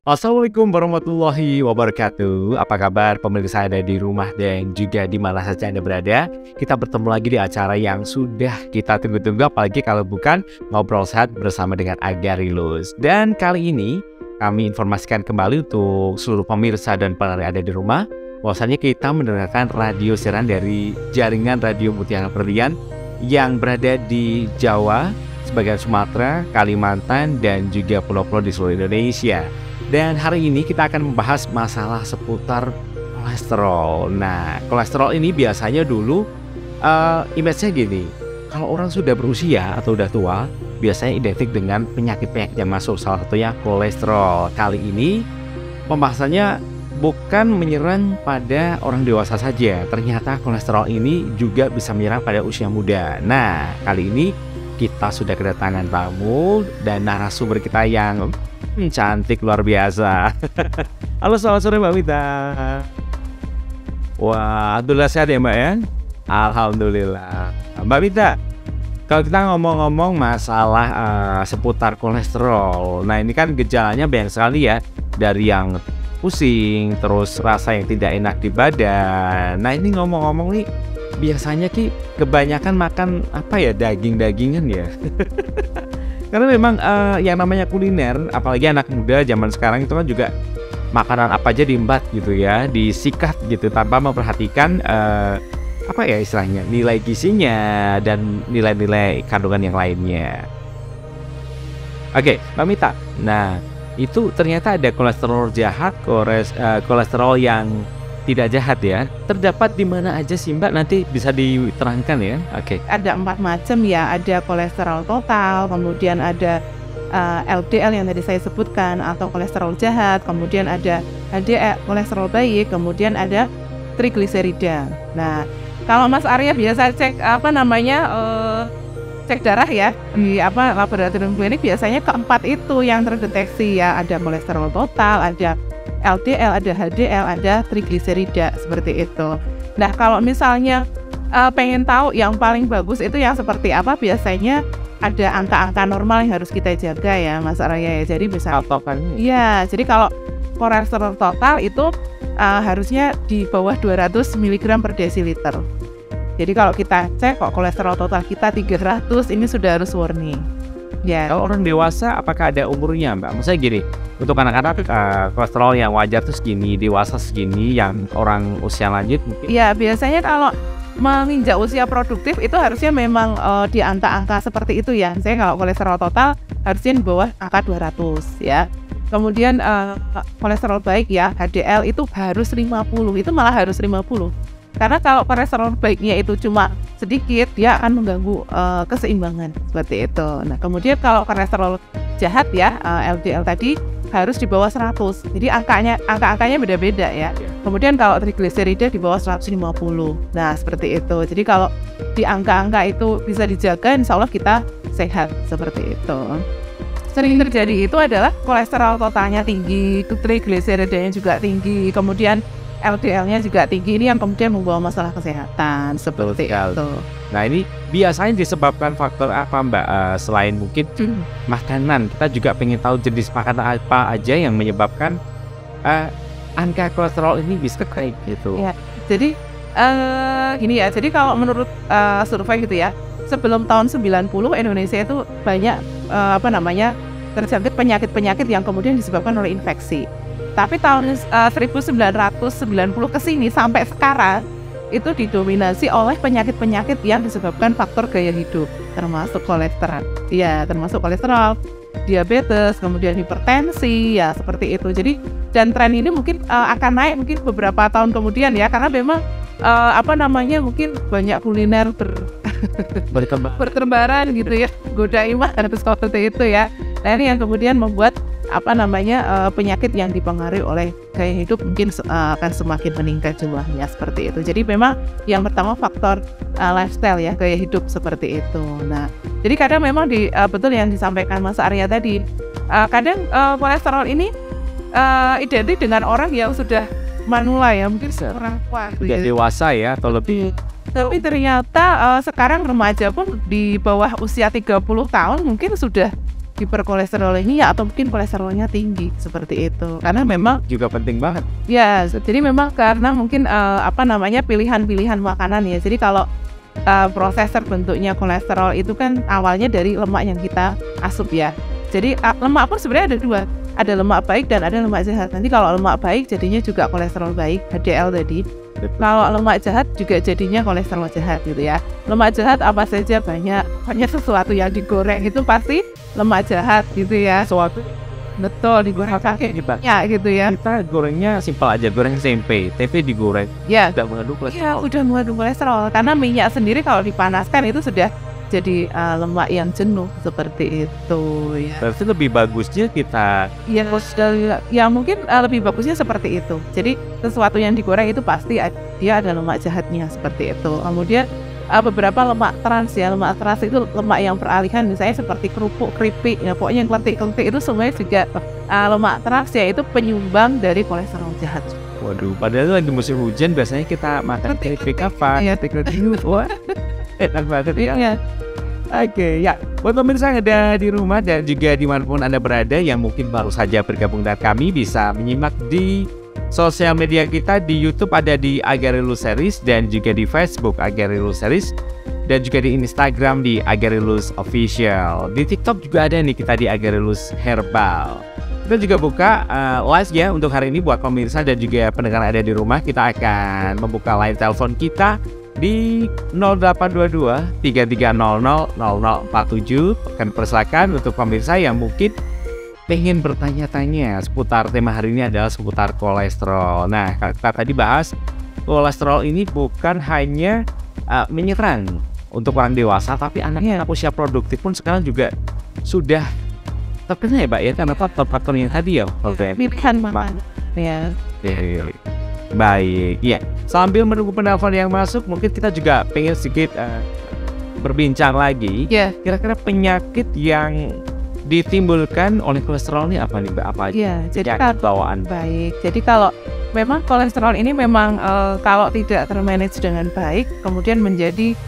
Assalamualaikum warahmatullahi wabarakatuh. Apa kabar pemirsa ada di rumah dan juga di mana saja Anda berada? Kita bertemu lagi di acara yang sudah kita tunggu-tunggu, apalagi kalau bukan Ngobrol Sehat bersama dengan Agarilus. Dan kali ini kami informasikan kembali untuk seluruh pemirsa dan pendengar yang ada di rumah, bahwasanya kita mendengarkan radio siaran dari jaringan Radio Mutiara Berlian yang berada di Jawa, sebagian Sumatera, Kalimantan, dan juga pulau-pulau di seluruh Indonesia. Dan hari ini kita akan membahas masalah seputar kolesterol. Nah, kolesterol ini biasanya dulu image-nya gini. Kalau orang sudah berusia atau udah tua, biasanya identik dengan penyakit-penyakit yang masuk, salah satunya kolesterol. Kali ini pembahasannya bukan menyerang pada orang dewasa saja. Ternyata kolesterol ini juga bisa menyerang pada usia muda. Nah, kali ini kita sudah kedatangan tamu dan narasumber kita yang cantik luar biasa. Halo, selamat sore Mbak Mita. Wah, alhamdulillah sehat ya Mbak ya. Alhamdulillah. Mbak Mita, kalau kita ngomong-ngomong masalah seputar kolesterol, nah ini kan gejalanya banyak sekali ya. Dari yang pusing, terus rasa yang tidak enak di badan. Nah ini ngomong-ngomong nih, biasanya Ki kebanyakan makan apa ya, daging-dagingan ya. Karena memang yang namanya kuliner, apalagi anak muda zaman sekarang itu kan juga makanan apa aja diembat gitu ya, disikat gitu tanpa memperhatikan apa ya istilahnya, nilai gizinya dan nilai-nilai kandungan yang lainnya. Oke, Mbak Mita. Nah, itu ternyata ada kolesterol jahat, kolesterol yang tidak jahat ya. Terdapat di mana aja sih Mbak? Nanti bisa diterangkan ya. Oke. Ada 4 macam ya. Ada kolesterol total, kemudian ada LDL yang tadi saya sebutkan atau kolesterol jahat, kemudian ada HDL kolesterol baik, kemudian ada trigliserida. Nah, kalau Mas Arya biasa cek cek darah ya di laboratorium klinik, biasanya keempat itu yang terdeteksi ya. Ada kolesterol total, ada LDL, ada HDL, ada trigliserida, seperti itu. Nah, kalau misalnya pengen tahu yang paling bagus itu yang seperti apa, biasanya ada angka-angka normal yang harus kita jaga ya Mas Arya ya. Jadi bisa iya, jadi kalau kolesterol total itu harusnya di bawah 200 mg per desiliter. Jadi kalau kita cek kok kolesterol total kita 300, ini sudah harus warning. Ya. Kalau orang dewasa apakah ada umurnya Mbak? Maksudnya gini, untuk anak-anak kolesterol yang wajar tuh segini, dewasa segini, yang orang usia lanjut mungkin? Ya, biasanya kalau menginjak usia produktif itu harusnya memang di angka-angka seperti itu ya. Saya kalau kolesterol total harusnya di bawah angka 200 ya. Kemudian kolesterol baik ya, HDL itu harus 50, itu malah harus 50. Karena kalau kolesterol baiknya itu cuma sedikit, dia akan mengganggu keseimbangan, seperti itu. Nah, kemudian kalau kolesterol jahat ya, LDL tadi harus di bawah 100. Jadi angka-angkanya beda-beda ya. Kemudian kalau trigliserida di bawah 150. Nah, seperti itu. Jadi kalau di angka-angka itu bisa dijaga, insya Allah kita sehat, seperti itu. Sering terjadi itu adalah kolesterol totalnya tinggi, trigliseridanya juga tinggi, kemudian LDL-nya juga tinggi, ini yang kemudian membawa masalah kesehatan, seperti itu. Nah, ini biasanya disebabkan faktor apa Mbak? Selain mungkin makanan, kita juga pengen tahu jenis makanan apa aja yang menyebabkan angka kolesterol ini bisa kayak gitu. Ya, jadi gini ya, jadi kalau menurut survei gitu ya, sebelum tahun 90 Indonesia itu banyak terjangkit penyakit-penyakit yang kemudian disebabkan oleh infeksi. Tapi tahun 1990 ke sini sampai sekarang itu didominasi oleh penyakit-penyakit yang disebabkan faktor gaya hidup, termasuk kolesterol. Ya, termasuk kolesterol, diabetes, kemudian hipertensi, ya seperti itu. Jadi dan tren ini mungkin akan naik mungkin beberapa tahun kemudian ya, karena memang mungkin banyak kuliner bertebaran gitu ya, goda iman seperti itu ya. Nah, ini yang kemudian membuat penyakit yang dipengaruhi oleh gaya hidup mungkin akan semakin meningkat jumlahnya, seperti itu. Jadi memang yang pertama faktor lifestyle ya, gaya hidup, seperti itu. Nah, jadi kadang memang betul yang disampaikan Mas Arya tadi, kadang kolesterol ini identik dengan orang yang sudah manula ya, mungkin orang tua sudah dewasa ya atau lebih. Tapi ternyata sekarang remaja pun di bawah usia 30 tahun mungkin sudah hiperkolesterolemi atau mungkin kolesterolnya tinggi seperti itu. Karena memang juga penting banget. ya, jadi memang karena mungkin pilihan-pilihan makanan ya. Jadi kalau proses terbentuknya kolesterol itu kan awalnya dari lemak yang kita asup ya. Jadi lemak pun sebenarnya ada dua, ada lemak baik dan ada lemak jahat. Nanti kalau lemak baik jadinya juga kolesterol baik, HDL tadi. Kalau lemak jahat juga jadinya kolesterol jahat gitu ya. Lemak jahat apa saja, banyak sesuatu yang digoreng itu pasti lemak jahat gitu ya. Sesuatu Betul, digoreng pakai ya gitu ya. kita gorengnya simpel aja, goreng tempe digoreng Ya, tidak mengandung kolesterol. ya udah mengandung kolesterol karena minyak sendiri kalau dipanaskan itu sudah jadi lemak yang jenuh seperti itu ya. Berarti lebih bagusnya kita Ya mungkin lebih bagusnya seperti itu. Jadi sesuatu yang digoreng itu pasti dia ada lemak jahatnya seperti itu. Kemudian beberapa lemak trans ya, lemak trans itu lemak yang peralihan, misalnya seperti kerupuk, keripik ya, pokoknya yang kletik-kletik itu semuanya juga lemak trans ya, itu penyumbang dari kolesterol jahat. Waduh, padahal lagi musim hujan biasanya kita makan keripik apa? Ya, Wah, enak banget ya. iya. Oke, ya. Buat pemirsa yang ada di rumah dan juga dimanapun Anda berada yang mungkin baru saja bergabung dengan kami, bisa menyimak di sosial media kita. Di YouTube ada di Agarilus Series dan juga di Facebook Agarilus Series dan juga di Instagram di Agarilus Official. Di TikTok juga ada nih kita di Agarilus Herbal. Kita juga buka live ya untuk hari ini buat pemirsa dan juga pendengar yang ada di rumah. Kita akan membuka line telepon kita di 0822 3300 0047. Akan persilakan untuk pemirsa yang mungkin pengen bertanya-tanya seputar tema hari ini adalah seputar kolesterol. Nah, kita tadi bahas kolesterol ini bukan hanya menyerang untuk orang dewasa, tapi anak-anak usia produktif pun sekarang juga sudah terkena ya, Mbak ya, karena faktor-faktor yang tadi ya. Pilihan makanan ya. Baik, ya. Sambil menunggu penelpon yang masuk, mungkin kita juga pengen sedikit berbincang lagi. Ya. Kira-kira penyakit yang ditimbulkan oleh kolesterol ini apa nih, Mbak? Apa aja? Ya, jadi bawaan. Baik. Jadi kalau memang kolesterol ini memang kalau tidak termanage dengan baik, kemudian menjadi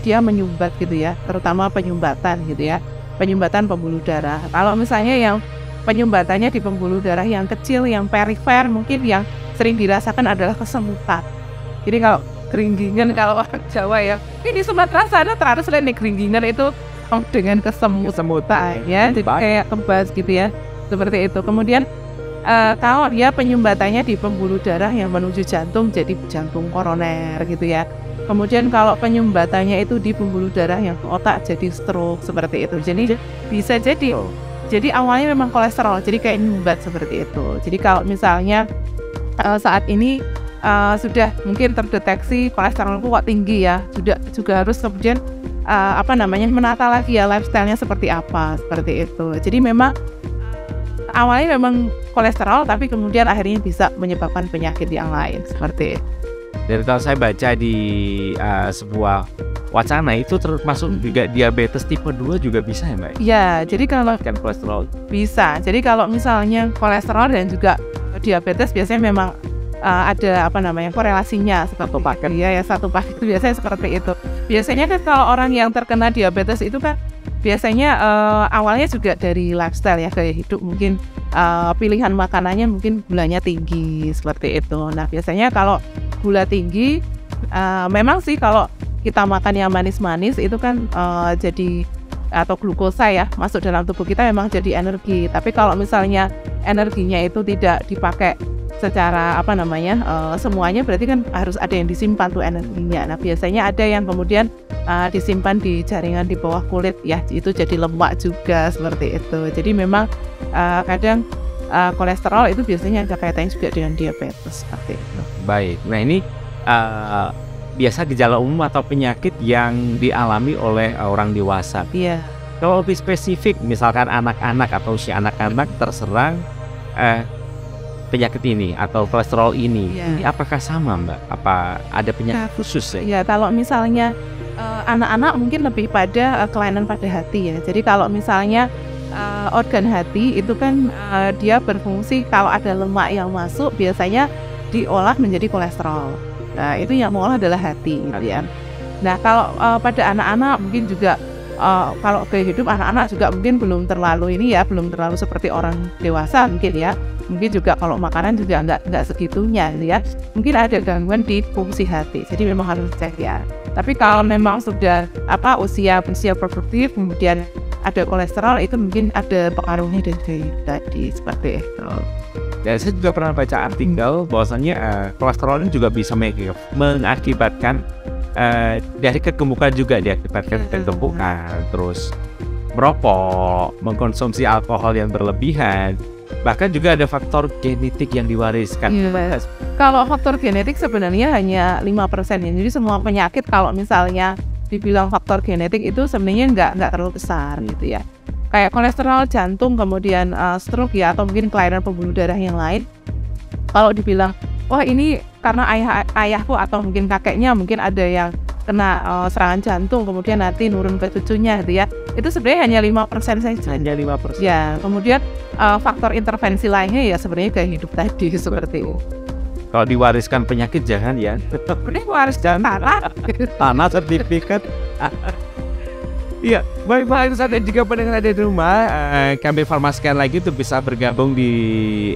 dia menyumbat gitu ya, terutama penyumbatan gitu ya, penyumbatan pembuluh darah. Kalau misalnya yang penyumbatannya di pembuluh darah yang kecil, yang perifer, mungkin yang sering dirasakan adalah kesemutan. Jadi kalau keringgingan, kalau orang Jawa ya, ini di Sumatera sana terus nih keringgingan itu dengan kesemutan ya, jadi kayak kebas gitu ya, seperti itu. Kemudian kalau dia penyumbatannya di pembuluh darah yang menuju jantung, jadi jantung koroner gitu ya. Kemudian kalau penyumbatannya itu di pembuluh darah yang ke otak, jadi stroke seperti itu. Jadi bisa jadi awalnya memang kolesterol, jadi kayak nyumbat seperti itu. Jadi kalau misalnya saat ini sudah mungkin terdeteksi kolesterolku kok tinggi ya, juga harus kemudian menata lagi ya lifestyle-nya seperti apa, seperti itu. Jadi memang awalnya memang kolesterol, tapi kemudian akhirnya bisa menyebabkan penyakit yang lain seperti itu. Dari kalau saya baca di sebuah wacana itu termasuk juga diabetes tipe 2 juga bisa ya, Mbak? Ya, jadi kalau kan kolesterol bisa. Jadi kalau misalnya kolesterol dan juga diabetes biasanya memang ada korelasinya satu paket ya, satu paket itu biasanya seperti itu. Biasanya kan kalau orang yang terkena diabetes itu kan biasanya awalnya juga dari lifestyle ya, gaya hidup, mungkin pilihan makanannya mungkin gulanya tinggi seperti itu. Nah biasanya kalau gula tinggi memang sih kalau kita makan yang manis-manis itu kan jadi atau glukosa ya masuk dalam tubuh kita memang jadi energi. Tapi kalau misalnya energinya itu tidak dipakai secara semuanya, berarti kan harus ada yang disimpan tuh energinya. Nah biasanya ada yang kemudian disimpan di jaringan di bawah kulit ya, itu jadi lemak juga seperti itu. Jadi memang kadang kolesterol itu biasanya ada kaitannya juga dengan diabetes seperti itu. Baik, nah ini biasa gejala umum atau penyakit yang dialami oleh orang dewasa. Iya. Kalau lebih spesifik, misalkan anak-anak atau usia anak-anak terserang penyakit ini atau kolesterol ini, ini apakah sama, Mbak? Apa ada penyakit khusus ya? Ya, kalau misalnya anak-anak mungkin lebih pada kelainan pada hati ya. Jadi kalau misalnya organ hati itu kan dia berfungsi, kalau ada lemak yang masuk biasanya diolah menjadi kolesterol. Nah itu yang mengolah adalah hati gitu ya. Nah kalau pada anak-anak mungkin juga kalau gaya hidup anak-anak juga mungkin belum terlalu ini ya, belum terlalu seperti orang dewasa mungkin ya. Mungkin juga kalau makanan juga nggak segitunya ya. Mungkin ada gangguan di fungsi hati. Jadi memang harus cek ya. Tapi kalau memang sudah usia produktif, kemudian ada kolesterol, itu mungkin ada pengaruhnya dari tadi seperti itu. Dan saya juga pernah baca artikel bahwasannya kolesterol ini juga bisa mengakibatkan dari kegemukan juga, diakibatkan kegemukan, terus merokok, mengkonsumsi alkohol yang berlebihan, bahkan juga ada faktor genetik yang diwariskan. Yes. Kalau faktor genetik sebenarnya hanya 5% ya. Jadi semua penyakit kalau misalnya dibilang faktor genetik itu sebenarnya nggak terlalu besar gitu ya. Kayak kolesterol, jantung, kemudian stroke ya, atau mungkin kelainan pembuluh darah yang lain. Kalau dibilang, wah ini karena ayahku atau mungkin kakeknya mungkin ada yang kena serangan jantung, kemudian nanti nurun ke cucunya gitu ya. Itu sebenarnya hanya 5% saja. Hanya 5%. Ya, kemudian faktor intervensi lainnya ya sebenarnya gaya hidup tadi seperti itu. Kalau diwariskan penyakit jangan ya. Ini waris tanah sertifikat. Iya, baik saja jika pendengar ada di rumah, kami informasikan lagi untuk bisa bergabung di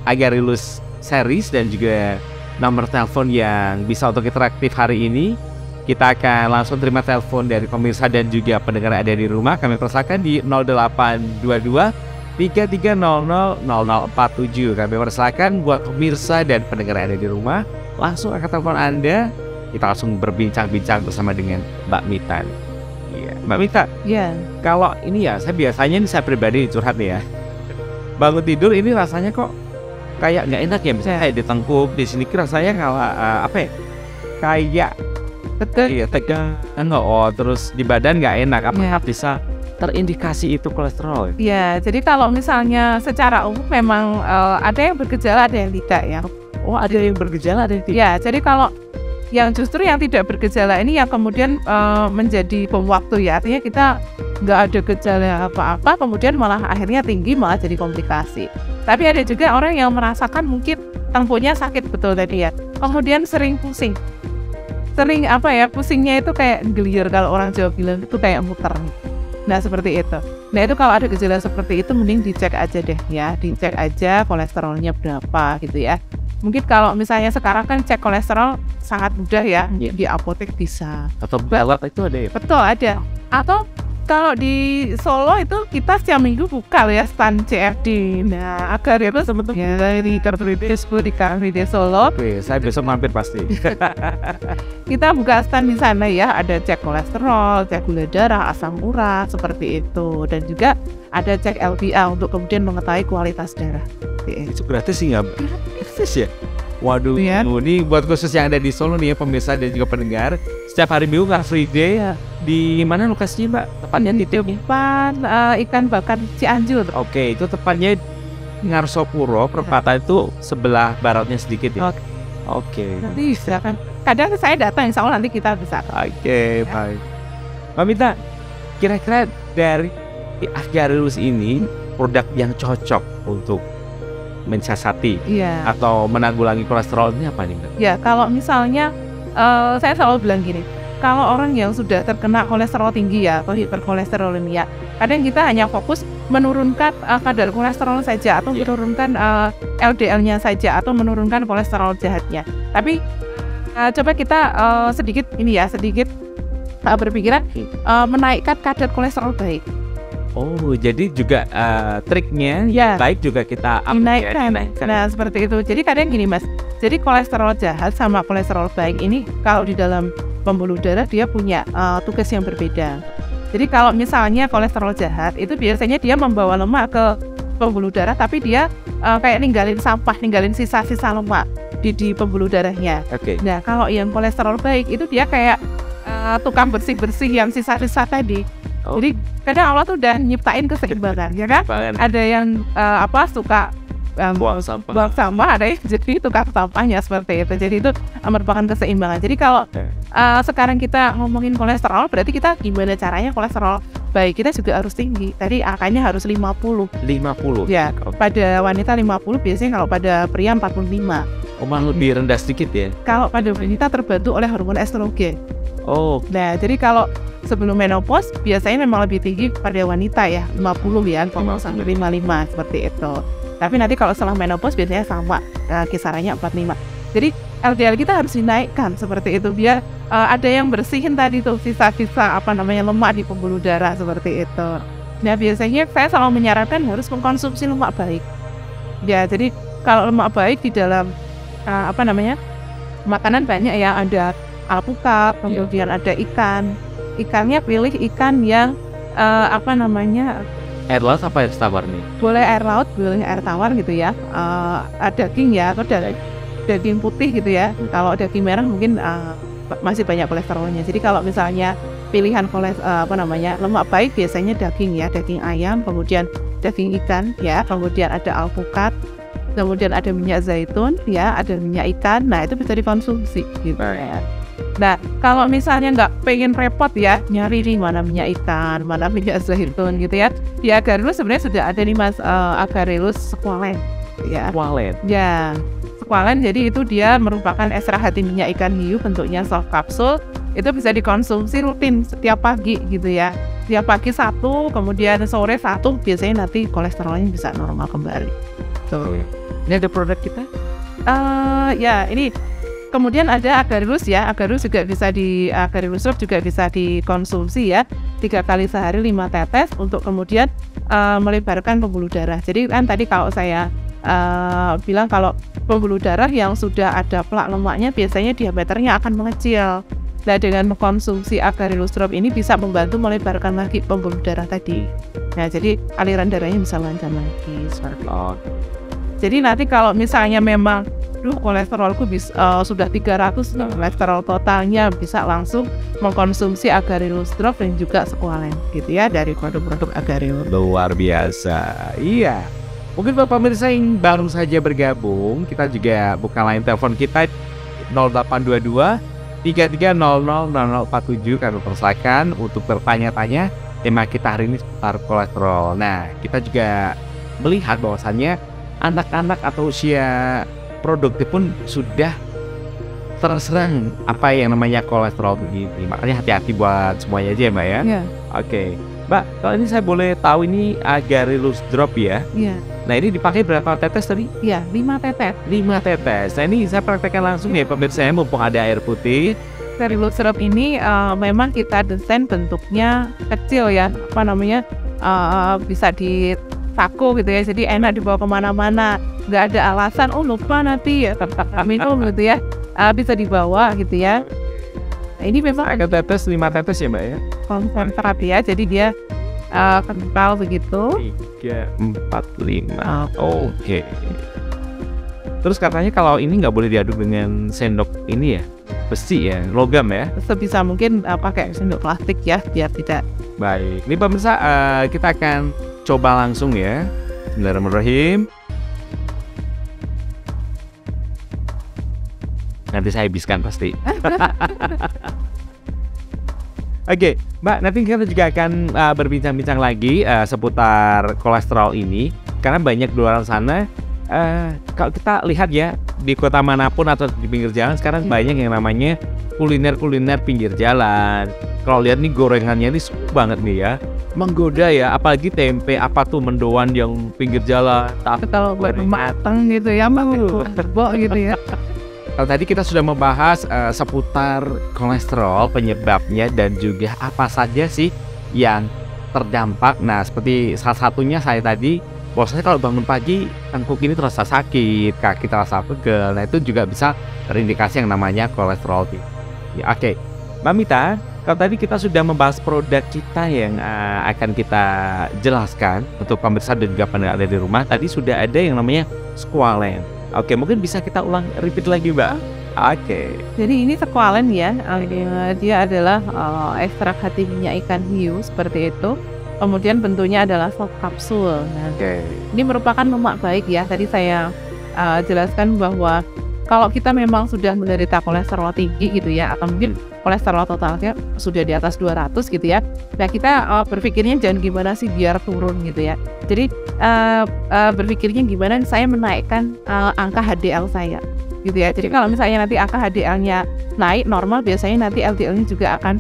Agarilus Series dan juga nomor telepon yang bisa untuk interaktif hari ini. Kita akan langsung terima telepon dari pemirsa dan juga pendengar ada di rumah. Kami persilakan di 0822 3300 0047. Kami persilakan buat pemirsa dan pendengar ada di rumah, langsung akan telepon Anda. Kita langsung berbincang-bincang bersama dengan Mbak Mita. Iya, Mbak Mita. Iya. Kalau ini ya, saya biasanya ini saya pribadi curhat nih ya. Bangun tidur ini rasanya kok kayak nggak enak ya, misalnya kayak ditengkuk di sini, rasanya kalau kayak tegang, terus di badan nggak enak. Apakah bisa terindikasi itu kolesterol? Ya, jadi kalau misalnya secara umum memang ada yang bergejala, ada yang tidak ya. Oh, ada yang bergejala, ada yang tidak. Ya, jadi kalau yang justru yang tidak bergejala ini yang kemudian menjadi bom waktu ya, artinya kita nggak ada gejala apa-apa, kemudian malah akhirnya tinggi, malah jadi komplikasi. Tapi ada juga orang yang merasakan mungkin tengkuknya sakit betul tadi ya, kemudian sering pusing, pusingnya itu kayak gelir, kalau orang Jawa bilang itu kayak muter. Nah seperti itu. Nah itu kalau ada gejala seperti itu mending dicek aja deh ya, dicek aja kolesterolnya berapa gitu ya. Mungkin kalau misalnya sekarang kan cek kolesterol sangat mudah ya, di apotek bisa. Atau alat itu ada ya? Betul, ada. Atau kalau di Solo itu kita setiap minggu buka ya stand CFD. Nah agar itu sebetulnya di Car Free Day Solo. Oke, saya besok mampir pasti. Kita buka stand di sana ya, ada cek kolesterol, cek gula darah, asam urat seperti itu, dan juga ada cek LPA untuk kemudian mengetahui kualitas darah. Itu gratis sih nggak? Gratis ya? Waduh, ya. Ini buat khusus yang ada di Solo nih ya pemirsa dan juga pendengar. Setiap hari Minggu Car Free Day ya. Di mana lokasinya Mbak? Tepatnya di depan ikan bakar Cianjur. Oke, itu tepatnya Ngarsopuro, perempatan itu sebelah baratnya sedikit ya. Oke. Nanti bisa kan. Kadang saya datang, insya Allah nanti kita bisa. Oke, baik. Mbak Mita, kira-kira dari Agarilus ini produk yang cocok untuk mensiasati atau menanggulangi kolesterol ini apa nih Mbak? Ya, kalau misalnya saya selalu bilang gini, kalau orang yang sudah terkena kolesterol tinggi ya atau hiperkolesterolemia, kadang kita hanya fokus menurunkan kadar kolesterol saja atau menurunkan LDL-nya saja atau menurunkan kolesterol jahatnya. Tapi coba kita sedikit berpikiran menaikkan kadar kolesterol baik. Oh, jadi juga triknya baik juga kita naikkan. Nah, seperti itu. Jadi kadang gini Mas, jadi kolesterol jahat sama kolesterol baik ini kalau di dalam pembuluh darah dia punya tugas yang berbeda. Jadi kalau misalnya kolesterol jahat itu biasanya dia membawa lemak ke pembuluh darah, tapi dia kayak ninggalin sisa-sisa lemak di pembuluh darahnya. Nah, kalau yang kolesterol baik itu dia kayak tukang bersih-bersih yang sisa-sisa tadi. Jadi kadang Allah tuh udah nyiptain keseimbangan, ya kan? Ada yang suka buang sampah, ada yang jadi tukang sampahnya seperti itu. Jadi itu merupakan keseimbangan. Jadi kalau sekarang kita ngomongin kolesterol, berarti kita gimana caranya kolesterol baik kita juga harus tinggi. Tadi angkanya harus 50. Ya, pada wanita 50, biasanya kalau pada pria 45. Malah lebih rendah sedikit ya? Kalau pada wanita terbantu oleh hormon estrogen. Oh. Nah, jadi kalau sebelum menopause biasanya memang lebih tinggi pada wanita ya, 50 ya, sampai 55 seperti itu. Tapi nanti kalau setelah menopause biasanya sama, kisarannya 45. Jadi LDL kita harus dinaikkan seperti itu biar ada yang bersihin tadi tuh sisa-sisa lemak di pembuluh darah seperti itu. Nah biasanya saya selalu menyarankan harus mengkonsumsi lemak baik. Ya jadi kalau lemak baik di dalam makanan banyak ya, ada alpukat, kemudian ada ikan. Ikannya pilih ikan yang air laut apa air tawar nih? Boleh air laut, boleh air tawar gitu ya. Daging ya, atau daging putih gitu ya. Kalau daging merah mungkin masih banyak kolesterolnya. Jadi kalau misalnya pilihan lemak baik biasanya daging ya, daging ayam, kemudian daging ikan ya, kemudian ada alpukat, kemudian ada minyak zaitun ya, ada minyak ikan. Nah itu bisa dikonsumsi gitu ya. Nah kalau misalnya nggak pengen repot ya nyari nih mana minyak ikan, mana minyak zaitun gitu ya, di Agarelus sebenarnya sudah ada nih Mas, Agarelus Squalene ya. Squalene. Ya, Squalene jadi itu dia merupakan ekstrak hati minyak ikan hiu, bentuknya soft kapsul. Itu bisa dikonsumsi rutin setiap pagi gitu ya. Setiap pagi 1, kemudian sore 1, biasanya nanti kolesterolnya bisa normal kembali. Tuh. Ini ada produk kita? Ya ini. Kemudian ada Agarelus ya, Agarelus juga bisa Agarelus juga bisa dikonsumsi ya, 3 kali sehari 5 tetes untuk kemudian melebarkan pembuluh darah. Jadi kan tadi kalau saya bilang kalau pembuluh darah yang sudah ada plak lemaknya biasanya diameternya akan mengecil. Nah dengan mengkonsumsi Agarelus Drop ini bisa membantu melebarkan lagi pembuluh darah tadi. Nah jadi aliran darahnya bisa lancar lagi. Jadi nanti kalau misalnya memang kolesterolku sudah 300 kolesterol totalnya, bisa langsung mengkonsumsi Agarelus Drop dan juga Squalene gitu ya dari produk-produk Agarelus. Luar biasa. Iya. Mungkin Bapak pemirsa yang baru saja bergabung, kita juga buka line telepon kita 0822 33000047. Kami persilakan untuk bertanya-tanya. Tema kita hari ini seputar kolesterol. Nah, kita juga melihat bahwasannya anak-anak atau usia produktif pun sudah terserang apa yang namanya kolesterol begini. Makanya hati-hati buat semuanya aja ya Mbak ya. Iya. Oke. Mbak, kalau ini saya boleh tahu ini Agarelus Drop ya. Iya. Nah ini dipakai berapa tetes tadi? Iya, 5 tetes. 5 tetes. Nah ini saya praktekkan langsung ya pemirsa, mumpung ada air putih. Agarelus Drop ini memang kita desain bentuknya kecil ya, bisa di saku gitu ya, jadi enak dibawa kemana-mana, nggak ada alasan lupa nanti ya minum gitu ya, bisa dibawa gitu ya. Nah, ini memang ada tetes 5 tetes ya Mbak ya, konsentrat ya, jadi dia kental begitu. 3, 4, 5. Oke. Terus katanya kalau ini nggak boleh diaduk dengan sendok ini ya, besi ya, logam ya. Sebisa mungkin pakai sendok plastik ya, biar tidak. Baik, ini pemirsa kita akan coba langsung ya. Bismillahirrahmanirrahim. Nanti saya habiskan pasti. Oke, Mbak, nanti kita juga akan berbincang-bincang lagi seputar kolesterol ini. Karena banyak di luar sana, kalau kita lihat ya, di kota manapun atau di pinggir jalan sekarang banyak yang namanya kuliner-kuliner pinggir jalan. Kalau lihat nih gorengannya ini suka banget nih ya, menggoda ya, apalagi tempe apa tuh mendoan yang pinggir jalan. Kalau buat matang gitu ya, berbok gitu ya. Kalau tadi kita sudah membahas seputar kolesterol, penyebabnya dan juga apa saja sih yang terdampak. Nah, seperti salah satunya saya tadi, bahwasanya kalau bangun pagi tengkuk ini terasa sakit, kaki terasa pegel. Nah, itu juga bisa terindikasi yang namanya kolesterol tinggi. Ya, oke, Mbak Mita, kalau tadi kita sudah membahas produk kita yang akan kita jelaskan untuk pemirsa dan juga pendengar ada di rumah. Tadi sudah ada yang namanya Squalene. Oke, mungkin bisa kita repeat lagi Mbak. Oke. Jadi ini Squalene ya, dia adalah ekstrak hati minyak ikan hiu seperti itu. Kemudian bentuknya adalah soft kapsul. Nah, ini merupakan lemak baik ya. Tadi saya jelaskan bahwa kalau kita memang sudah menderita kolesterol tinggi gitu ya, atau mungkin kolesterol totalnya sudah di atas 200 gitu ya, nah kita berpikirnya jangan gimana sih biar turun gitu ya. Jadi berpikirnya gimana saya menaikkan angka HDL saya gitu ya. Jadi kalau misalnya nanti angka HDL-nya naik normal, biasanya nanti LDL-nya juga akan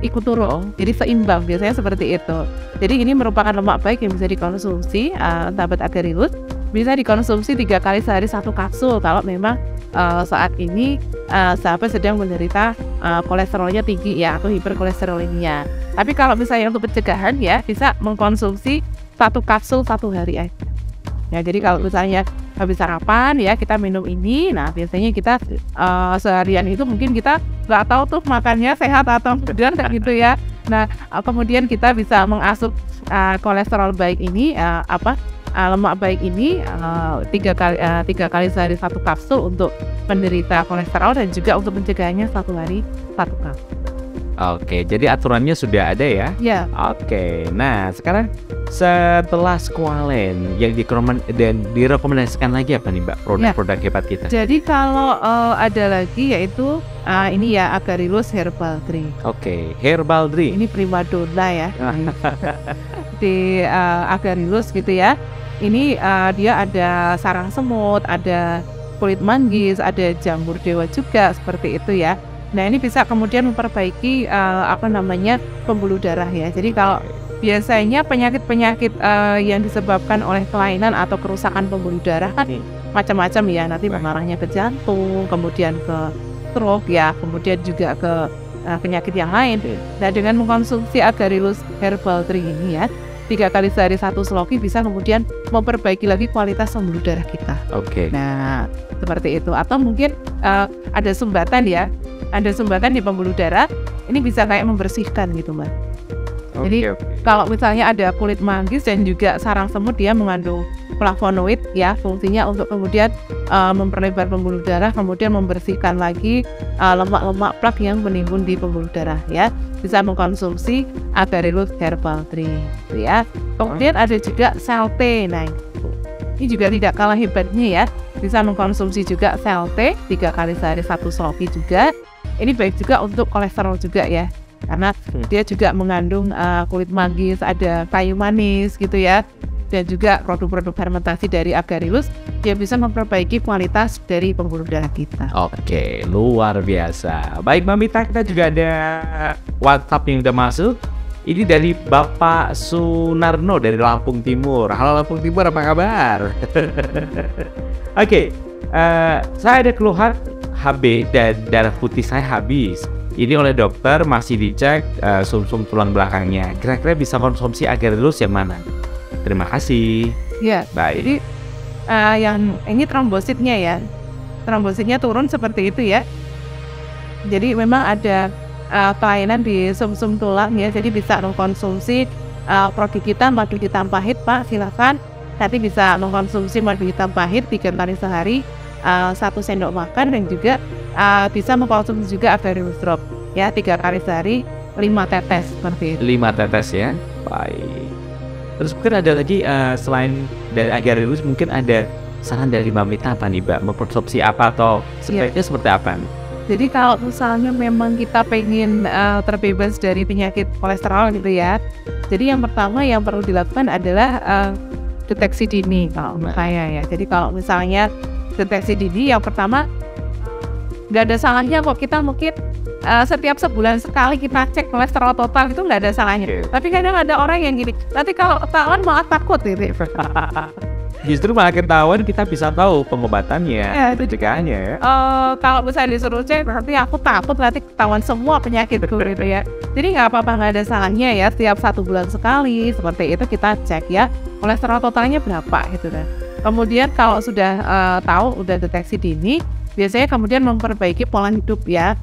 ikut turun, jadi seimbang, biasanya seperti itu. Jadi ini merupakan lemak baik yang bisa dikonsumsi, sahabat Agarylus. Bisa dikonsumsi 3 kali sehari 1 kapsul kalau memang saat ini sahabat sedang menderita kolesterolnya tinggi ya, atau hiperkolesterolemia. Tapi kalau misalnya untuk pencegahan ya, bisa mengkonsumsi 1 kapsul 1 hari aja. Ya, jadi kalau misalnya habis sarapan ya kita minum ini, nah biasanya kita seharian itu mungkin kita nggak tahu tuh makannya sehat atau tidak gitu ya. Nah kemudian kita bisa mengasup kolesterol baik ini, lemak baik ini 3 kali sehari 1 kapsul untuk penderita kolesterol, dan juga untuk pencegahannya 1 hari 1 kapsul. Oke, jadi aturannya sudah ada ya? Ya. Oke, nah sekarang setelah Squalene yang direkomendasikan lagi apa nih Mbak produk-produk hebat kita? Jadi kalau ada lagi yaitu ini ya, Agarylus Herbal Drink. Oke, Herbal Drink. Ini primadona ya di Agarylus gitu ya. Ini dia ada sarang semut, ada kulit manggis, ada jamur dewa juga, seperti itu ya. Nah ini bisa kemudian memperbaiki pembuluh darah ya. Jadi kalau biasanya penyakit-penyakit yang disebabkan oleh kelainan atau kerusakan pembuluh darah kan macam-macam ya. Nanti mengarahnya ke jantung, kemudian ke stroke ya, kemudian juga ke penyakit yang lain. Nah dengan mengkonsumsi Agarylus Herbal Drink ini ya, 3 kali sehari 1 sloki bisa kemudian memperbaiki lagi kualitas pembuluh darah kita. Oke. Nah seperti itu. Atau mungkin ada sumbatan ya, ada sumbatan di pembuluh darah, ini bisa kayak membersihkan gitu Mbak. Jadi kalau misalnya ada kulit manggis dan juga sarang semut, dia mengandung flavonoid ya, fungsinya untuk kemudian memperlebar pembuluh darah, kemudian membersihkan lagi lemak-lemak plak yang menimbun di pembuluh darah ya. Bisa mengkonsumsi Agarylus Herbal Drink ya. Kemudian ada juga Celte. Nah ini juga tidak kalah hebatnya ya, bisa mengkonsumsi juga Celte 3 kali sehari 1 sloki juga. Ini baik juga untuk kolesterol juga ya, karena dia juga mengandung kulit manggis, ada kayu manis gitu ya, dan juga produk-produk fermentasi dari Agarylus yang bisa memperbaiki kualitas dari pembuluh darah kita. Oke, luar biasa. Baik Mbak Mita, kita juga ada WhatsApp yang udah masuk. Ini dari Bapak Sunarno dari Lampung Timur. Halo Lampung Timur, apa kabar? Oke, saya ada keluhan HB dan darah putih saya habis. Ini oleh dokter masih dicek sumsum tulang belakangnya. Kira-kira bisa konsumsi Agarylus yang mana? Terima kasih. Ya, baik. Jadi yang ini trombositnya ya, trombositnya turun seperti itu ya. Jadi memang ada kelainan di sumsum tulang ya. Jadi bisa mengkonsumsi produk kita madu hitam pahit Pak, silakan. Nanti bisa mengkonsumsi madu hitam pahit 3 kali sehari 1 sendok makan, dan juga bisa mengkonsumsi juga Agarylus Drop ya, 3 kali sehari 5 tetes seperti itu. 5 tetes ya. Baik. Terus mungkin ada lagi selain dari Agarylus, mungkin ada saran dari Mbak Mita apa nih Mbak? Mengkonsumsi apa atau sebaiknya seperti apa? Jadi kalau misalnya memang kita pengen terbebas dari penyakit kolesterol gitu ya, jadi yang pertama yang perlu dilakukan adalah deteksi dini kalau menurut saya ya. Jadi kalau misalnya deteksi dini, yang pertama nggak ada salahnya kok kita mungkin setiap sebulan sekali kita cek kolesterol total, itu nggak ada salahnya. Tapi kadang ada orang yang gini, nanti kalau ketahuan malah takut gitu. Justru malah ketahuan kita bisa tahu pengobatannya, pencegahannya ya. Kalau misalnya disuruh cek, nanti aku takut nanti ketahuan semua penyakitku gitu ya. Jadi nggak apa-apa, nggak ada salahnya ya, setiap 1 bulan sekali seperti itu kita cek ya kolesterol totalnya berapa gitu kan. Kemudian kalau sudah tahu, udah deteksi dini, biasanya kemudian memperbaiki pola hidup ya,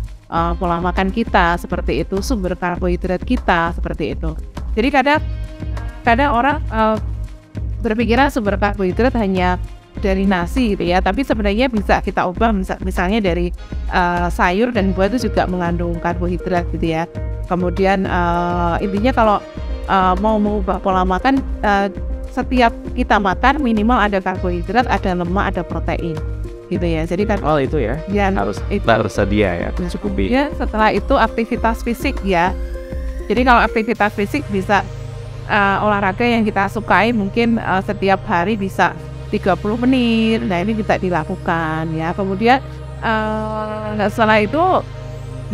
pola makan kita seperti itu, sumber karbohidrat kita seperti itu. Jadi kadang orang berpikiran sumber karbohidrat hanya dari nasi gitu ya, tapi sebenarnya bisa kita ubah, misalnya dari sayur dan buah itu juga mengandung karbohidrat gitu ya. Kemudian intinya kalau mau mengubah pola makan, setiap kita makan minimal ada karbohidrat, ada lemak, ada protein gitu ya. Jadi kan itu ya, harus tersedia ya, tercukupi. Ya, setelah itu aktivitas fisik ya. Jadi kalau aktivitas fisik bisa olahraga yang kita sukai, mungkin setiap hari bisa 30 menit. Nah ini bisa dilakukan ya. Kemudian setelah itu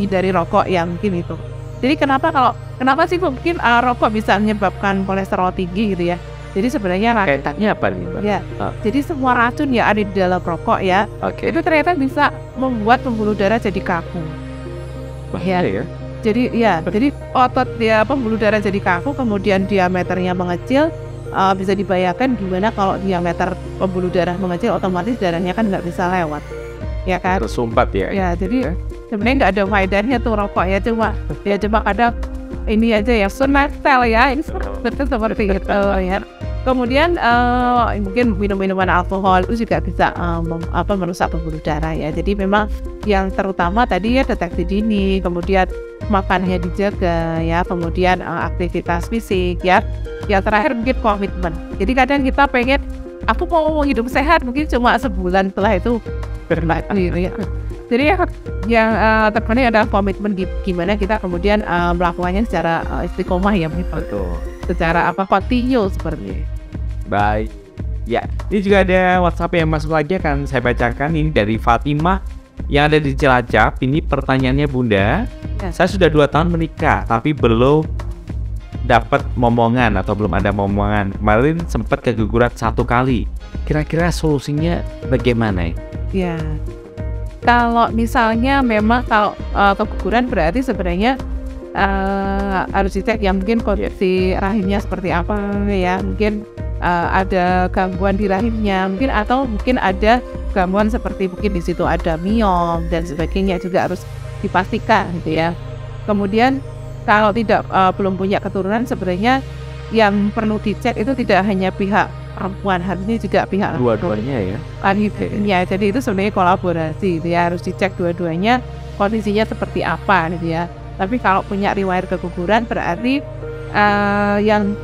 hindari rokok yang mungkin itu Jadi kenapa sih mungkin rokok bisa menyebabkan kolesterol tinggi gitu ya? Jadi sebenarnya Kaitannya apa nih, Mbak? ya, jadi semua racun yang ada di dalam rokok ya, Oke. itu ternyata bisa membuat pembuluh darah jadi kaku. Bahaya ya. Jadi otot dia pembuluh darah jadi kaku, kemudian diameternya mengecil. Bisa dibayangkan gimana kalau diameter pembuluh darah mengecil, otomatis darahnya kan nggak bisa lewat, ya kan? Tersumpat ya. Ya, jadi sebenarnya nggak ada faedahnya tuh rokok ya, cuma kadang ini aja ya sunat style ya, ini betul seperti itu ya. Kemudian mungkin minuman alkohol itu juga bisa merusak pembuluh darah ya. Jadi memang yang terutama tadi ya deteksi dini, kemudian makannya dijaga ya, kemudian aktivitas fisik ya. Yang terakhir mungkin komitmen. Jadi kadang kita pengen aku mau hidup sehat mungkin cuma sebulan, setelah itu bermati ya. Jadi yang terpenting adalah komitmen, gimana kita kemudian melakukannya secara istiqomah ya, Betul. secara continue seperti itu. Baik. Ya, ini juga ada WhatsApp yang masuk lagi, akan saya bacakan. Ini dari Fatimah yang ada di Cilacap. Ini pertanyaannya, Bunda. Ya. Saya sudah 2 tahun menikah, tapi belum dapat momongan atau belum ada momongan. Kemarin sempat keguguran 1 kali. Kira-kira solusinya bagaimana? Ya, kalau misalnya memang kalau keguguran berarti sebenarnya harus dicek ya, mungkin kondisi rahimnya seperti apa ya, mungkin ada gangguan di rahimnya, mungkin ada gangguan seperti mungkin di situ ada miom dan sebagainya, juga harus dipastikan gitu ya. Kemudian kalau belum punya keturunan, sebenarnya yang perlu dicek itu tidak hanya pihak perempuan, harusnya juga pihak Dua-duanya ya. ya. Jadi itu sebenarnya kolaborasi gitu ya, harus dicek dua-duanya kondisinya seperti apa gitu ya. Tapi kalau punya riwayat keguguran berarti yang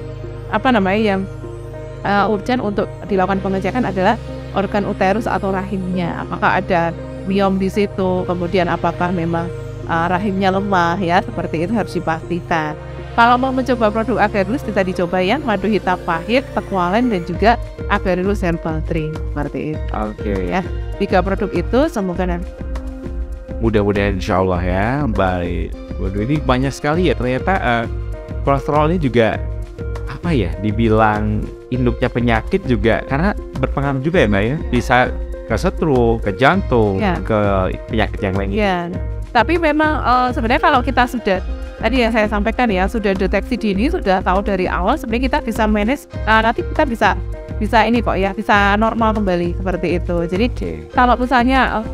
urgent untuk dilakukan pengecekan adalah organ uterus atau rahimnya, apakah ada miom di situ, kemudian apakah memang rahimnya lemah ya, seperti itu harus dipastikan. Kalau mau mencoba produk Agarelus bisa dicoba ya, madu hitam pahit, tekualen, dan juga Agarelus herbal drink seperti itu. Oke. Ya, 3 produk itu semoga nanti Mudah-mudahan insya Allah ya. Baik. Waduh, ini banyak sekali ya ternyata. Kolesterol ini juga apa ya, dibilang induknya penyakit juga, karena berpengaruh juga ya Mbak ya, bisa ke stroke, ke jantung, Ya. ke penyakit yang lain. ya. Tapi memang sebenarnya kalau kita sudah tadi yang saya sampaikan ya, sudah deteksi dini, sudah tahu dari awal, sebenarnya kita bisa manage, nanti kita bisa ini kok ya, bisa normal kembali seperti itu. Jadi kalau misalnya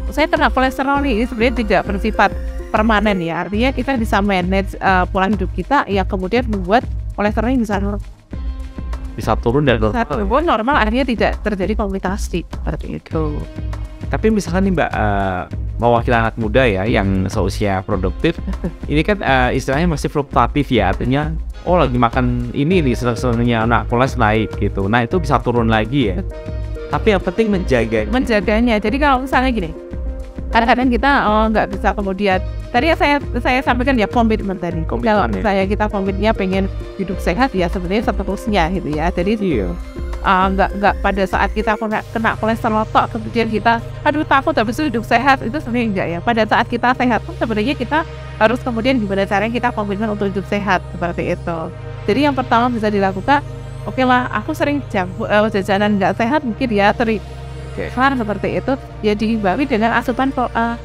saya kena kolesterol nih, ini sebenarnya tidak bersifat permanen ya, artinya kita bisa manage pola hidup kita ya, kemudian membuat kolesterolnya Bisa turun dan normal, akhirnya tidak terjadi komplikasi seperti itu. Tapi misalkan nih Mbak, mewakili anak muda ya yang seusia produktif, ini kan istilahnya masih fluktuatif ya, artinya lagi makan ini nih senang-senangnya anak kolesterol naik gitu, nah itu bisa turun lagi ya. Tapi yang penting menjaganya. Jadi kalau misalnya gini, kadang-kadang kita nggak bisa kemudian tadi yang saya sampaikan ya, komitmen tadi. Kalau misalnya kita komitmennya pengen hidup sehat ya, sebenarnya seterusnya gitu ya. Jadi nggak pada saat kita kena kolesterol tok kemudian kita takut habis itu hidup sehat, itu sebenarnya enggak ya. Pada saat kita sehat pun sebenarnya kita harus kemudian gimana caranya kita komitmen untuk hidup sehat seperti itu. Jadi yang pertama bisa dilakukan, oke lah, aku sering jajanan nggak sehat, mungkin ya seperti itu ya, diimbangi dengan asupan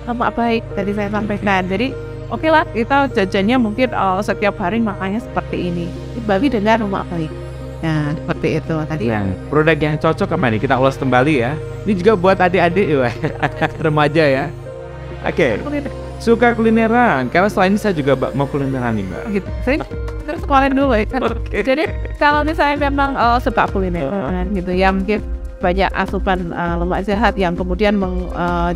lemak baik tadi saya sampaikan. Jadi oke lah, kita jajannya mungkin setiap hari makannya seperti ini, diimbangi dengan lemak baik. Nah, seperti itu tadi. Nah, produk yang cocok kemana? Kita ulas kembali ya. Ini juga buat adik-adik ya, remaja ya. Oke. Suka kulineran, karena selain ini saya juga mau kulineran nih Mbak. Gitu. Saya terus sekolahin dulu ya. Jadi kalau misalnya memang suka kulineran gitu ya, mungkin banyak asupan lemak jahat yang kemudian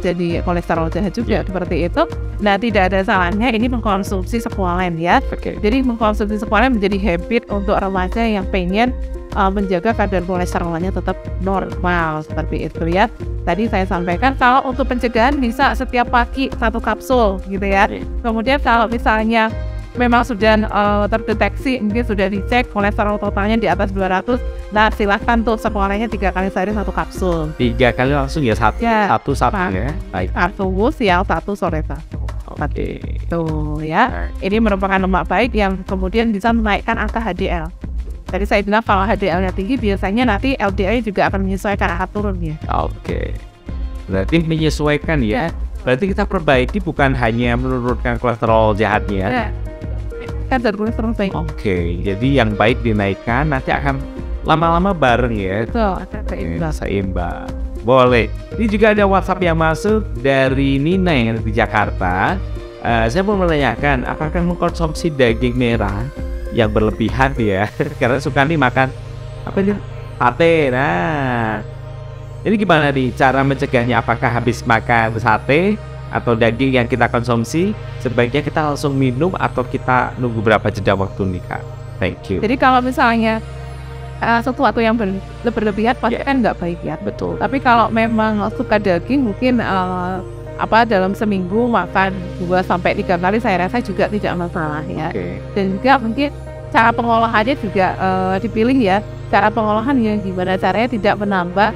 jadi kolesterol jahat juga seperti itu. Nah, tidak ada salahnya ini mengkonsumsi sekualen ya. Jadi mengkonsumsi sekualen menjadi habit untuk remaja yang pengen menjaga kadar kolesterolnya tetap normal seperti itu ya. Tadi saya sampaikan kalau untuk pencegahan bisa setiap pagi 1 kapsul gitu ya. Kemudian kalau misalnya memang sudah terdeteksi, mungkin sudah dicek kolesterol totalnya di atas 200, nah silahkan tuh sekualennya 3 kali sehari 1 kapsul. 3 kali langsung ya, satu ya. Baik. Satu siang, 1 sore 1. Oke. Tuh ya, ini merupakan lemak baik yang kemudian bisa menaikkan angka HDL. Tadi saya bilang kalau HDL-nya tinggi, biasanya nanti LDL juga akan menyesuaikan angka turun ya. Oke. Berarti menyesuaikan ya. Berarti kita perbaiki bukan hanya menurunkan kolesterol jahatnya. Kan dari kolesterol baik. Oke, jadi yang baik dinaikkan, nanti akan lama-lama bareng ya. Betul, akan seimbang. Seimbang. Boleh. Ini juga ada WhatsApp yang masuk dari Nina yang ada di Jakarta. Saya mau menanyakan, apakah mengkonsumsi daging merah yang berlebihan ya? Karena suka nih makan apa nih? Sate. Nah, ini gimana nih cara mencegahnya? Apakah habis makan sate atau daging yang kita konsumsi sebaiknya kita langsung minum atau kita nunggu berapa jeda waktu nih Kak? Thank you. Jadi kalau misalnya sesuatu yang berlebihan pasti kan nggak baik ya. Betul. Tapi kalau memang suka daging mungkin dalam seminggu makan 2-3 kali saya rasa juga tidak masalah ya. Dan juga mungkin cara pengolahannya juga dipilih ya. Cara pengolahan yang gimana caranya tidak menambah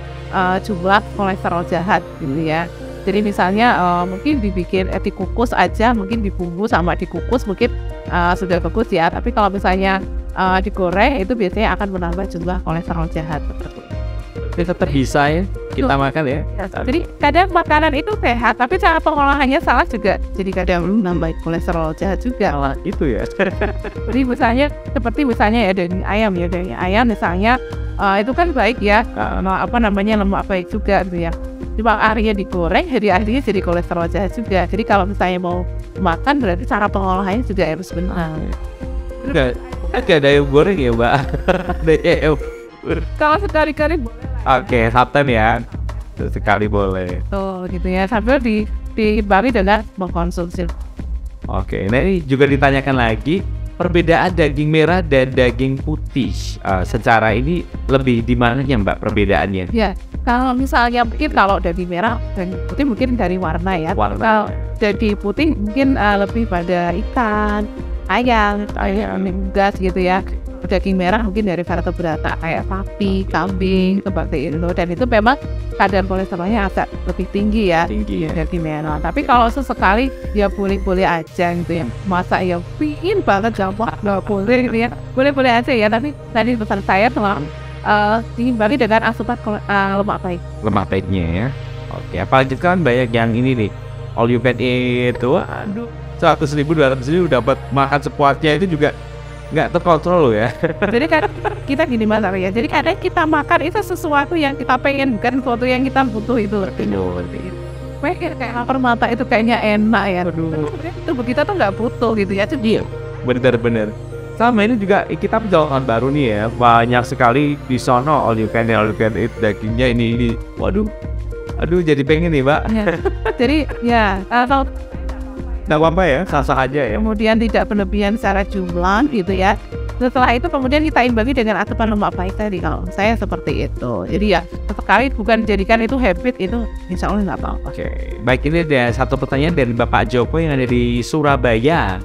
jumlah kolesterol jahat gitu ya. Jadi misalnya mungkin dibikin dikukus aja, mungkin dibumbu sama dikukus mungkin sudah bagus ya. Tapi kalau misalnya digoreng itu biasanya akan menambah jumlah kolesterol jahat seperti itu. Tapi tetap bisa ya kita makan ya. Jadi kadang makanan itu sehat, tapi cara pengolahannya salah juga. Jadi kadang menambah kolesterol jahat juga. Salah itu ya. Jadi misalnya seperti misalnya ya daging ayam misalnya itu kan baik ya, lemak baik juga gitu ya. Cuma akhirnya digoreng, akhirnya jadi kolesterol jahat juga. Jadi kalau misalnya mau makan berarti cara pengolahannya juga harus benar. Enggak ada yang goreng ya Mbak. Kalau sekali-kali boleh. Oke, Sabten ya. Sekali boleh. Tuh gitu ya, sambil diimbangi dengan mengkonsumsi. Oke, nah ini juga ditanyakan lagi perbedaan daging merah dan daging putih. Secara ini lebih di mananya Mbak perbedaannya? Ya, kalau misalnya mungkin kalau daging merah dan putih mungkin dari warna ya. Kalau daging putih mungkin lebih pada ikan, ayam, gas gitu ya. Daging merah mungkin dari vertebrata kayak sapi, kambing, seperti itu. Dan itu memang kadar kolesterolnya agak lebih tinggi ya. Tinggi ya. Daging merah. Tapi kalau sesekali ya boleh-boleh aja gitu ya. Masa ya pingin banget gampang nggak boleh gitu ya. Boleh-boleh aja ya. Tapi tadi pesan saya telah diimbangi dengan asupan lemak baik. Lemak baiknya ya. Oke, apalagi kan banyak yang ini nih all you can eat tuh. Aduh, 100.000 200.000 dapat makan sepuasnya itu juga nggak terkontrol loh ya. Jadi kan kita gini Mas Arya, jadi kadang kita makan itu sesuatu yang kita pengen, bukan sesuatu yang kita butuh itu. Kayak lapar mata itu kayaknya enak ya. Aduh. Tubuh kita tuh nggak butuh gitu ya. Jadi bener-bener. Sama ini juga kita penjualan baru nih ya. Banyak sekali di sono all you can eat dagingnya ini. Waduh. Aduh jadi pengen nih Mbak. Ya. Jadi ya kalau nggak apa-apa ya, sah-sah aja ya. Kemudian tidak berlebihan secara jumlah gitu ya. Setelah itu kemudian kita imbangi dengan asupan lemak baik tadi. Kalau saya seperti itu. Jadi ya sekali bukan jadikan itu habit, itu insya Allah nggak apa-apa. Oke, baik ini ada satu pertanyaan dari Bapak Joko yang ada di Surabaya.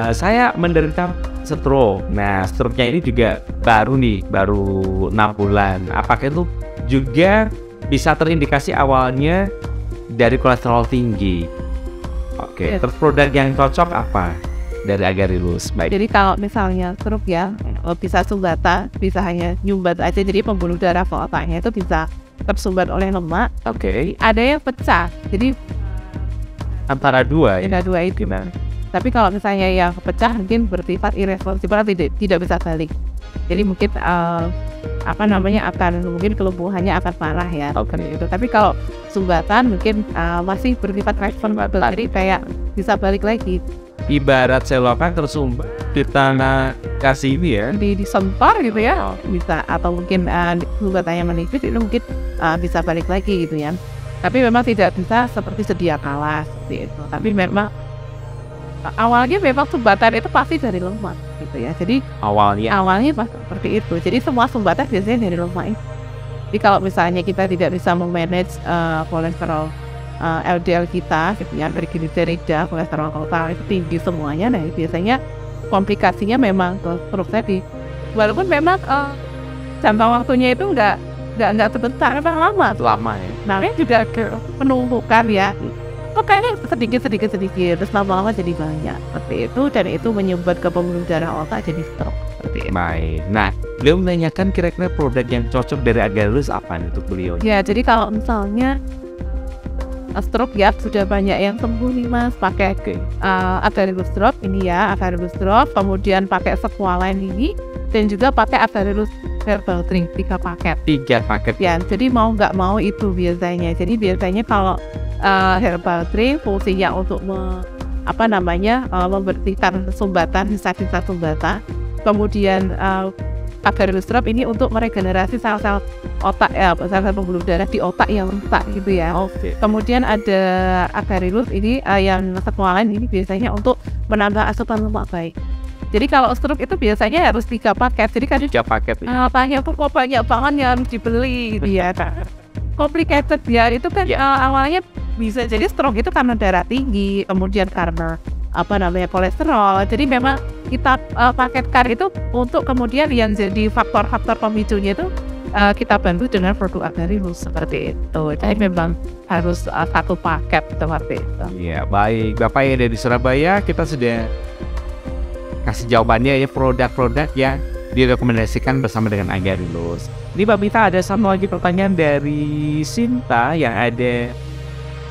Saya menderita stroke. Nah, stroke-nya ini juga baru 6 bulan. Apakah itu juga bisa terindikasi awalnya dari kolesterol tinggi? Oke, terus produk yang cocok apa dari Agarilus? Baik. Jadi kalau misalnya stroke ya, bisa sumbatan, bisa hanya nyumbat aja. Jadi pembuluh darah ke otaknya itu bisa tersumbat oleh lemak. Oke. Ada yang pecah. Jadi antara dua ya. Antara dua itu. Gimana? Tapi kalau misalnya yang pecah mungkin bersifat irreversibel, tidak bisa balik. Jadi mungkin mungkin kelumpuhannya akan parah ya. Oke. Itu. Tapi kalau sumbatan mungkin masih bersifat reversibel, jadi kayak bisa balik lagi. Ibarat selokan tersumbat di tanah kasih ini ya. Disempar gitu ya. Bisa, atau mungkin sumbatannya menipis itu mungkin bisa balik lagi gitu ya. Tapi memang tidak bisa seperti sedia kala seperti itu. Tapi memang awalnya memang sumbatan itu pasti dari lemak gitu ya. Jadi awalnya pas seperti itu. Jadi semua sumbatan biasanya dari lemak itu. Jadi kalau misalnya kita tidak bisa memanage kolesterol LDL kita gitu ya, trigliserida, kolesterol total itu tinggi semuanya, nah biasanya komplikasinya memang ke stroke tadi. Walaupun memang jangka waktunya itu nggak sebentar, memang lama ya. Namanya juga penumpukan ya. kok kayaknya sedikit, terus lama-lama jadi banyak seperti itu, dan itu menyumbat ke pembuluh darah otak jadi stroke seperti itu. Baik. Nah, beliau menanyakan kira-kira produk yang cocok dari Agarelus apa nih untuk beliau? Ya, jadi kalau misalnya stroke ya sudah banyak yang sembuh nih Mas pakai Agarelus drop ini ya, Agarelus drop, kemudian pakai Squalane ini, dan juga pakai Agarelus herbal drink 3 paket. 3 paket. Ya, jadi mau nggak mau itu biasanya. Jadi biasanya kalau herbal drink fungsinya untuk membersihkan sumbatan, sisa-sisa sumbatan. Kemudian Agarelus drop ini untuk meregenerasi sel-sel otak ya, sel-sel pembuluh darah di otak yang rusak gitu ya. Oke. Kemudian ada Agarelus ini yang Squalane ini biasanya untuk menambah asupan lemak baik. Jadi kalau stroke itu biasanya harus 3 paket. Jadi kan 3 paket. tanya kok banyak banget yang harus dibeli gitu ya. Complicated ya, itu kan awalnya bisa jadi stroke itu karena darah tinggi, kemudian karena kolesterol. Jadi memang kita paketkan itu untuk kemudian yang jadi faktor-faktor pemicunya itu kita bantu dengan produk Agarelus seperti itu. Jadi memang harus 1 paket seperti itu. Iya, baik. Bapak yang dari Surabaya, kita sudah kasih jawabannya ya, produk-produk yang direkomendasikan bersama dengan Agarelus. Ini Mbak Mita, ada satu lagi pertanyaan dari Sinta yang ada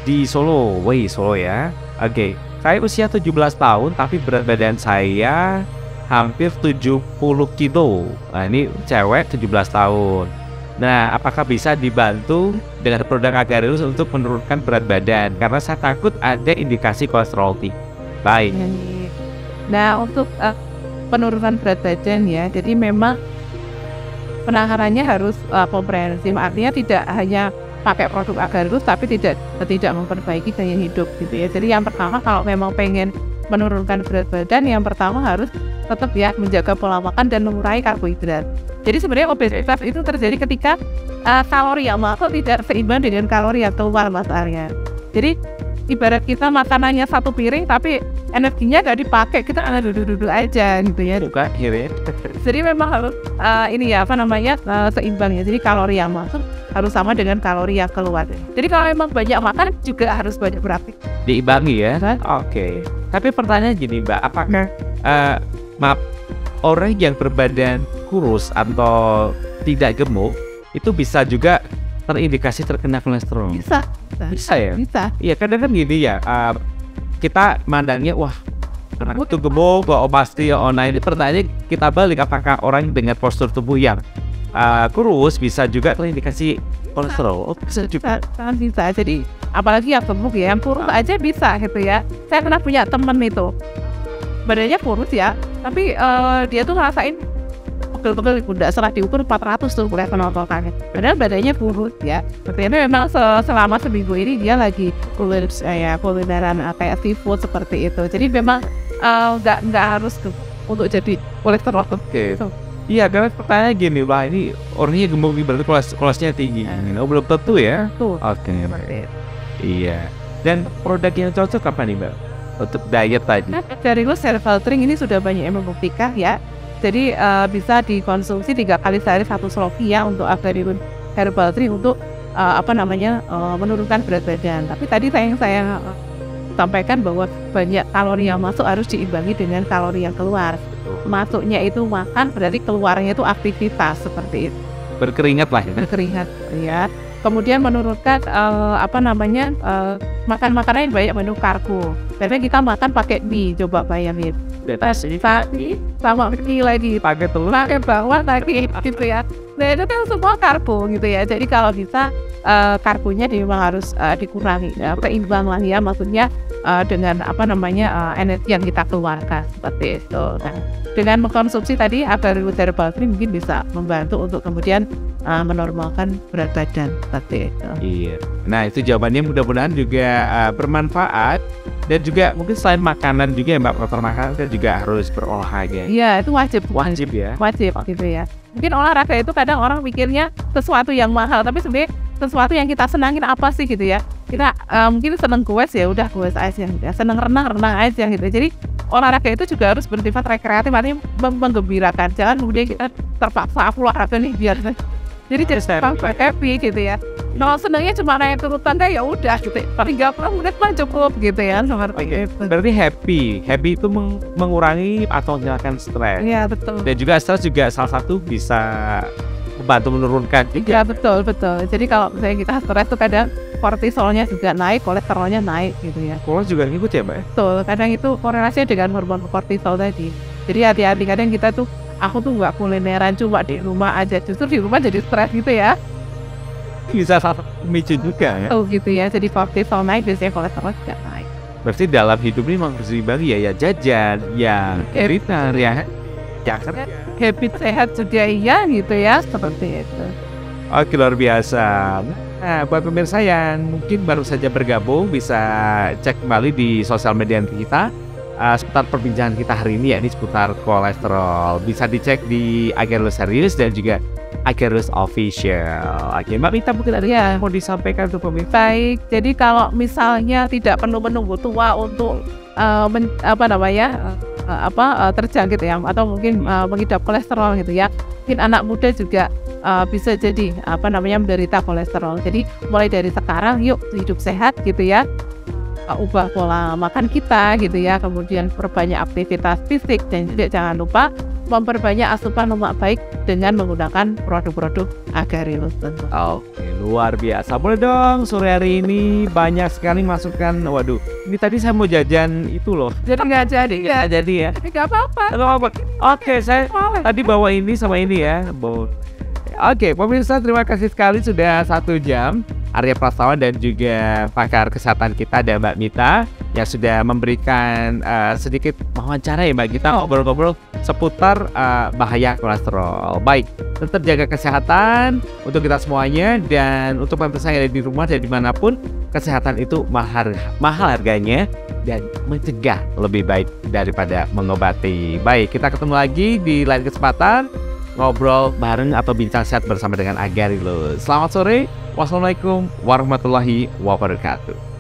di Solo. Solo ya. Oke. Saya usia 17 tahun tapi berat badan saya hampir 70 kilo. Nah, ini cewek 17 tahun. Nah, apakah bisa dibantu dengan produk Agarelus untuk menurunkan berat badan? Karena saya takut ada indikasi kolesterol tinggi. Baik. Nah, untuk penurunan berat badan ya, jadi memang penanganannya harus komprehensif. Artinya tidak hanya pakai produk Agarelus tapi tidak memperbaiki gaya hidup gitu ya. Jadi yang pertama kalau memang pengen menurunkan berat badan, yang pertama harus tetap ya menjaga pola makan dan mengurangi karbohidrat. Jadi sebenarnya obesitas itu terjadi ketika kalori yang masuk tidak seimbang dengan kalori yang keluar Mas Arya. Jadi ibarat kita makanannya 1 piring tapi energinya nggak dipakai, kita duduk-duduk aja gitu ya. Jadi memang harus seimbang ya. Jadi kalori yang masuk harus sama dengan kalori yang keluar. Jadi kalau memang banyak makan juga harus banyak beraktivitas. Diimbangi ya. Oke. Tapi pertanyaan gini Mbak, apakah orang yang berbadan kurus atau tidak gemuk itu bisa juga terindikasi terkena kolesterol? Bisa ya? Bisa. Iya, kadang kan gini ya, kita mandangnya wah karena itu gemuk, pasti online. Pertanyaan kita balik, apakah orang dengan postur tubuh yang kurus bisa juga terindikasi kolesterol? Bisa juga. Sangat bisa. Jadi apalagi yang gemuk ya, yang kurus aja bisa gitu ya. Saya pernah punya temen itu badannya kurus ya, tapi dia tuh ngerasain pegel-pegel udah setelah diukur 400 tuh kolesterol totalnya. Padahal badannya kurus ya. Sepertinya memang selama seminggu ini dia lagi kulineran kayak seafood seperti itu. Jadi memang nggak harus untuk jadi kolesterol. Oke. Iya, karena pertanyaan gini, wah ini orangnya gemuk berarti kolesterolnya tinggi. Belum tentu ya. Oke. Iya. Dan produk yang cocok apa nih Mbak untuk diet tadi? Agarelus herbal drink ini sudah banyak yang membuktikan ya. Jadi bisa dikonsumsi 3 kali sehari 1 sloki ya untuk Agarelus herbal drink untuk menurunkan berat badan. Tapi tadi saya sampaikan bahwa banyak kalori yang masuk harus diimbangi dengan kalori yang keluar. Masuknya itu makan, berarti keluarnya itu aktivitas seperti itu. Berkeringat lah ya. Berkeringat ya. Kemudian menurunkan makan makanan yang banyak menu karbo. Biasanya kita makan pakai mie, coba bayangin. Tadi sama mie lagi, pakai telur, pakai bawang lagi gitu ya. Nah itu kan semua karbo gitu ya. Jadi kalau bisa karbonya memang harus dikurangi, seimbang lah ya. Maksudnya dengan energi yang kita keluarkan seperti itu. Nah, dengan mengkonsumsi tadi Agarelus herbal drink mungkin bisa membantu untuk kemudian menormalkan berat badan seperti itu. Iya. Nah itu jawabannya, mudah-mudahan juga bermanfaat. Dan juga mungkin selain makanan juga ya Mbak, faktor makanan kan juga harus berolahraga. Iya, itu wajib ya. Wajib gitu ya. Mungkin olahraga itu kadang orang mikirnya sesuatu yang mahal, tapi sebenarnya sesuatu yang kita senangin apa sih gitu ya. Kita mungkin seneng goes ya udah goes aja gitu ya. Seneng renang aja gitu. Jadi olahraga itu juga harus bersifat rekreatif, artinya menggembirakan. Jangan kemudian kita terpaksa aku olahraga nih biar jadi happy gitu ya. Kalau senangnya cuma naik turun tangga ya udah gitu. 30 menit mah cukup gitu ya seperti itu. Berarti happy itu mengurangi atau menghilangkan stres. Iya betul. Dan juga stres juga salah satu bisa membantu menurunkan juga. Iya betul. Jadi kalau misalnya kita stres tuh kadang kortisolnya juga naik, kolesterolnya naik gitu ya. Kalau juga ngikut ya Mbak? Betul, kadang itu korelasinya dengan hormon kortisol tadi. Jadi hati-hati, kadang kita tuh, aku tuh nggak kulineran cuma di rumah aja, justru di rumah jadi stres gitu ya. Bisa salah satu pemicu juga ya. Oh gitu ya, jadi kortisol naik biasanya kolesterol juga naik. Berarti dalam hidup ini memang harus dibagi ya jajan, ya kuliner, ya kerja. Habit sehat juga iya gitu ya, seperti itu. Oke, luar biasa. Nah, buat pemirsa yang mungkin baru saja bergabung, bisa cek kembali di sosial media kita seputar perbincangan kita hari ini, yakni seputar kolesterol. Bisa dicek di Agerlus Series dan juga Agerlus Official. Oke, Mbak Mita mungkin ada yang mau disampaikan untuk pemirsa? Baik, jadi kalau misalnya tidak perlu menunggu tua untuk terjangkit ya, atau mungkin mengidap kolesterol gitu ya. Mungkin anak muda juga bisa jadi menderita kolesterol. Jadi mulai dari sekarang yuk hidup sehat gitu ya. Ubah pola makan kita gitu ya, kemudian perbanyak aktivitas fisik dan juga jangan lupa memperbanyak asupan lemak baik dengan menggunakan produk-produk Agarelus tentu. Oke, luar biasa. Boleh dong, sore hari ini banyak sekali masukan. Waduh, ini tadi saya mau jajan itu loh. Jadi nggak jadi ya? Nggak jadi ya? Nggak apa-apa. Oke, saya tadi bawa ini sama ini ya. Oke, pemirsa, terima kasih sekali sudah 1 jam. Arya Prastawa dan juga pakar kesehatan kita ada Mbak Mita yang sudah memberikan sedikit wawancara ya Mbak, kita ngobrol-ngobrol seputar bahaya kolesterol. Baik, tetap jaga kesehatan untuk kita semuanya, dan untuk pemirsa yang ada di rumah dan dimanapun, kesehatan itu mahal harganya dan mencegah lebih baik daripada mengobati. Baik, kita ketemu lagi di lain kesempatan ngobrol bareng atau bincang sehat bersama dengan Agarelus. Selamat sore. Wassalamualaikum warahmatullahi wabarakatuh.